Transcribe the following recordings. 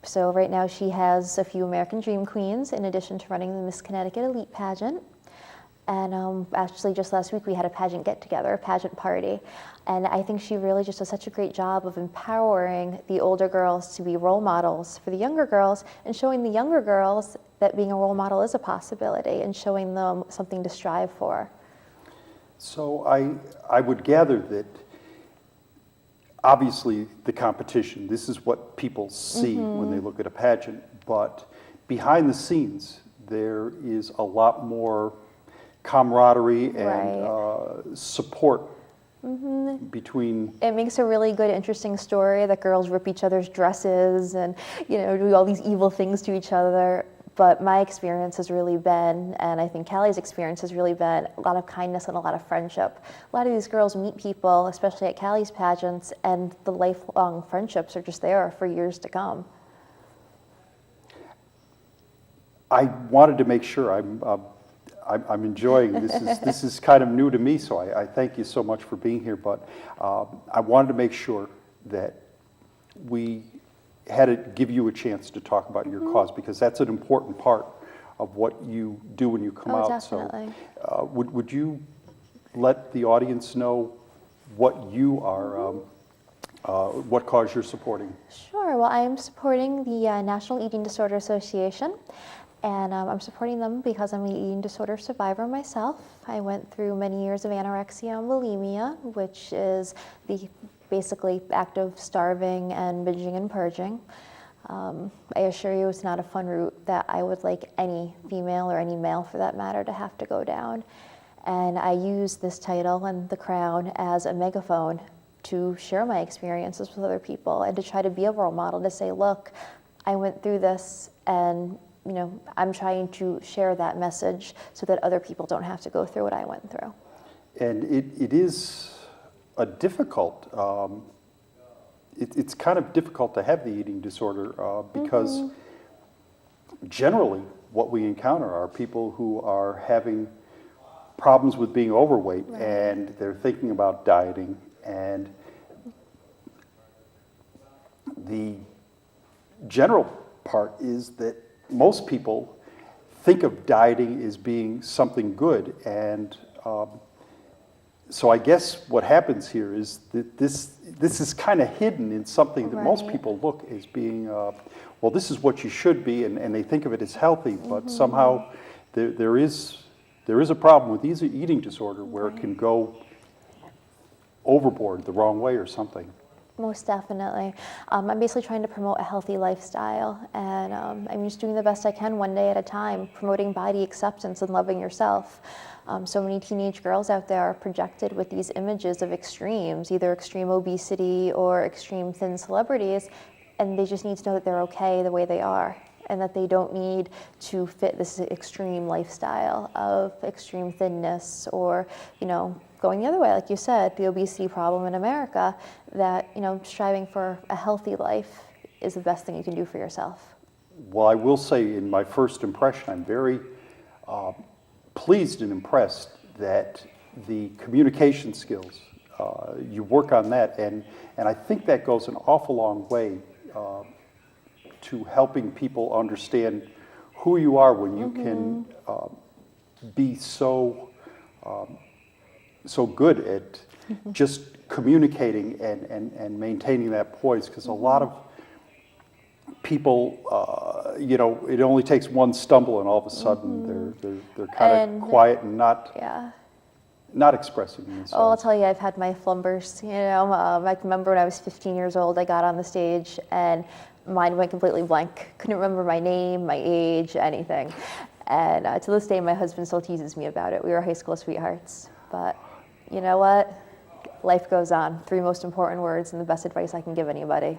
So right now she has a few American Dream Queens in addition to running the Miss Connecticut Elite pageant. And actually just last week we had a pageant get-together, a pageant party. And I think she really just does such a great job of empowering the older girls to be role models for the younger girls and showing the younger girls that being a role model is a possibility and showing them something to strive for. So I would gather that obviously the competition, this is what people see when they look at a pageant, but behind the scenes there is a lot more camaraderie and support between. It makes a really good, interesting story that girls rip each other's dresses and, you know, do all these evil things to each other. But my experience has really been, and I think Callie's experience has really been, a lot of kindness and a lot of friendship. A lot of these girls meet people, especially at Callie's pageants, and the lifelong friendships are just there for years to come. I wanted to make sure I'm enjoying this. This is kind of new to me, so I thank you so much for being here. But I wanted to make sure that we had to give you a chance to talk about your cause, because that's an important part of what you do when you come out. Definitely. So would you let the audience know what you are, what cause you're supporting? Sure. Well, I am supporting the National Eating Disorder Association. And I'm supporting them because I'm an eating disorder survivor myself. I went through many years of anorexia and bulimia, which is the basically act of starving and binging and purging. I assure you it's not a fun route that I would like any female or any male for that matter to have to go down. And I use this title and the crown as a megaphone to share my experiences with other people and to try to be a role model to say, look, I went through this, and you know, I'm trying to share that message so that other people don't have to go through what I went through. And it is a difficult, it's kind of difficult to have the eating disorder because generally what we encounter are people who are having problems with being overweight, and they're thinking about dieting, and the general part is that most people think of dieting as being something good, and so I guess what happens here is that this is kind of hidden in something that most people look as being, well, this is what you should be, and they think of it as healthy, but somehow there is a problem with eating disorder where it can go overboard the wrong way or something. Most definitely. I'm basically trying to promote a healthy lifestyle, and I'm just doing the best I can one day at a time, promoting body acceptance and loving yourself. So many teenage girls out there are projected with these images of extremes, either extreme obesity or extreme thin celebrities, and they just need to know that they're okay the way they are, and that they don't need to fit this extreme lifestyle of extreme thinness or, you know, going the other way, like you said, the obesity problem in America, that, you know, striving for a healthy life is the best thing you can do for yourself. Well, I will say in my first impression, I'm very pleased and impressed that the communication skills, you work on that, and I think that goes an awful long way to helping people understand who you are when you can be so good at just communicating and maintaining that poise, because a lot of people, you know, it only takes one stumble and all of a sudden they're kind of quiet and not expressing themselves. Oh, I'll tell you, I've had my flumbers. You know, I can remember when I was 15 years old, I got on the stage and mine went completely blank. Couldn't remember my name, my age, anything. And to this day, my husband still teases me about it. We were high school sweethearts. But you know what? Life goes on. 3 most important words and the best advice I can give anybody.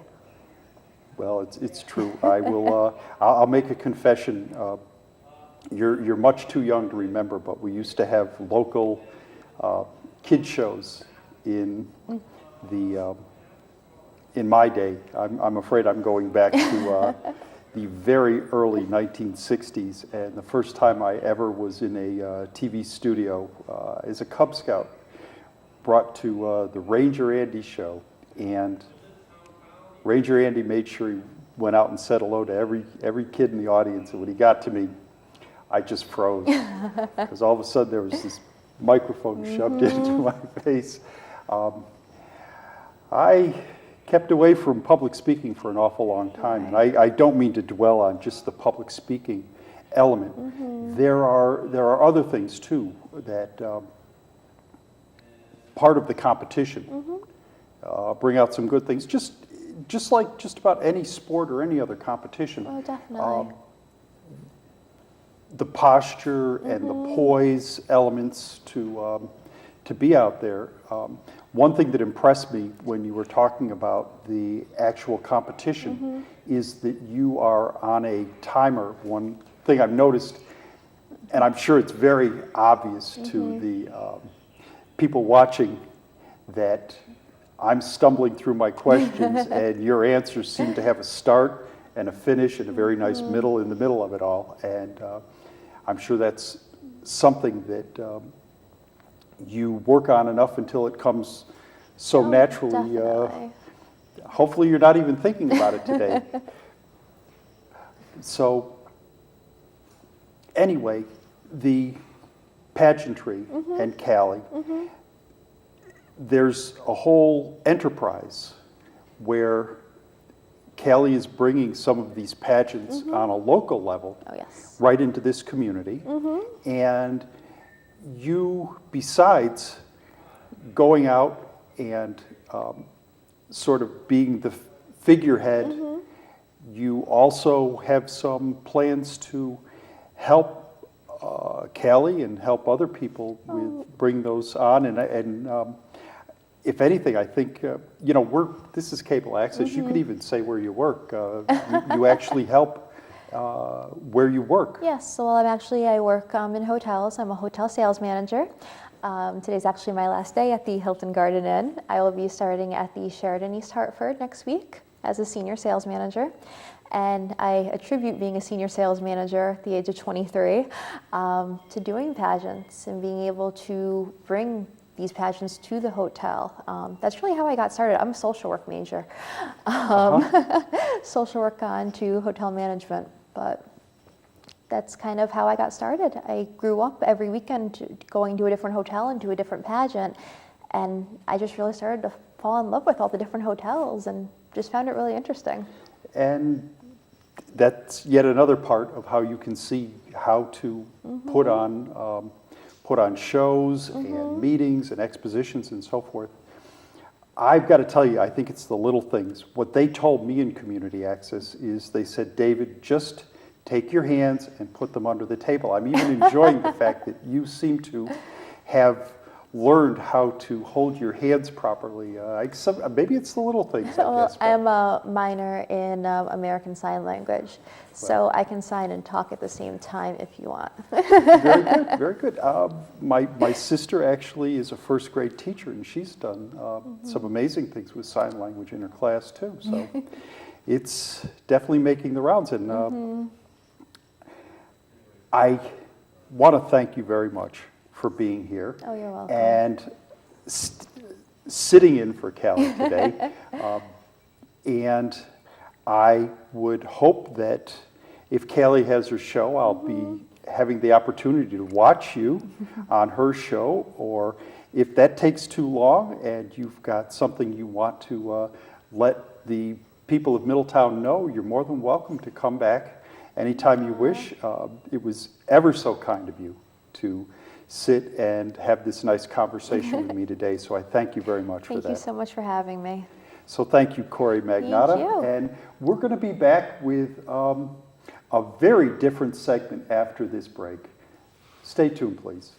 Well, it's true. I will. I'll make a confession. You're much too young to remember, but we used to have local kid shows in the in my day. I'm afraid I'm going back to the very early 1960s, and the first time I ever was in a TV studio as a Cub Scout, brought to the Ranger Andy show, and Ranger Andy made sure he went out and said hello to every kid in the audience, and when he got to me, I just froze, because all of a sudden there was this microphone shoved into my face. I kept away from public speaking for an awful long time, and I don't mean to dwell on just the public speaking element. There are other things too that part of the competition bring out some good things. Just like just about any sport or any other competition. Oh, definitely. The posture and the poise elements to be out there. One thing that impressed me when you were talking about the actual competition is that you are on a timer. One thing I've noticed, and I'm sure it's very obvious to the people watching, that I'm stumbling through my questions and your answers seem to have a start and a finish and a very nice middle in the middle of it all. And I'm sure that's something that you work on enough until it comes so naturally. Hopefully you're not even thinking about it today. So anyway, the pageantry and Cali, there's a whole enterprise where Cali is bringing some of these pageants on a local level right into this community. And you, besides going out and sort of being the figurehead, you also have some plans to help Cali and help other people with bring those on. And if anything, I think, this is cable access. You could even say where you work. You actually help where you work. Yes, so I work in hotels. I'm a hotel sales manager. Today's actually my last day at the Hilton Garden Inn. I will be starting at the Sheraton East Hartford next week as a senior sales manager. And I attribute being a senior sales manager at the age of 23 to doing pageants and being able to bring these pageants to the hotel. That's really how I got started. I'm a social work major. Social work on to hotel management, but that's kind of how I got started. I grew up every weekend going to a different hotel and to a different pageant, and I just really started to fall in love with all the different hotels and just found it really interesting. And that's yet another part of how you can see how to put on shows and meetings and expositions and so forth. I've got to tell you, I think it's the little things. What they told me in Community Access is they said, David, just take your hands and put them under the table. I'm even enjoying the fact that you seem to have learned how to hold your hands properly. Maybe it's the little things. Well, I'm a minor in American Sign Language, so I can sign and talk at the same time if you want. Very good, very good. My sister actually is a first grade teacher, and she's done some amazing things with sign language in her class too. So it's definitely making the rounds. And I want to thank you very much for being here. Oh, you're welcome. And sitting in for Callie today. And I would hope that if Callie has her show, I'll be having the opportunity to watch you on her show, or if that takes too long and you've got something you want to let the people of Middletown know, you're more than welcome to come back anytime you wish. It was ever so kind of you to sit and have this nice conversation with me today, so I thank you very much for that. Thank you so much for having me. So thank you, Cori Magnotta. Thank you. And we're going to be back with a very different segment after this break. Stay tuned, please.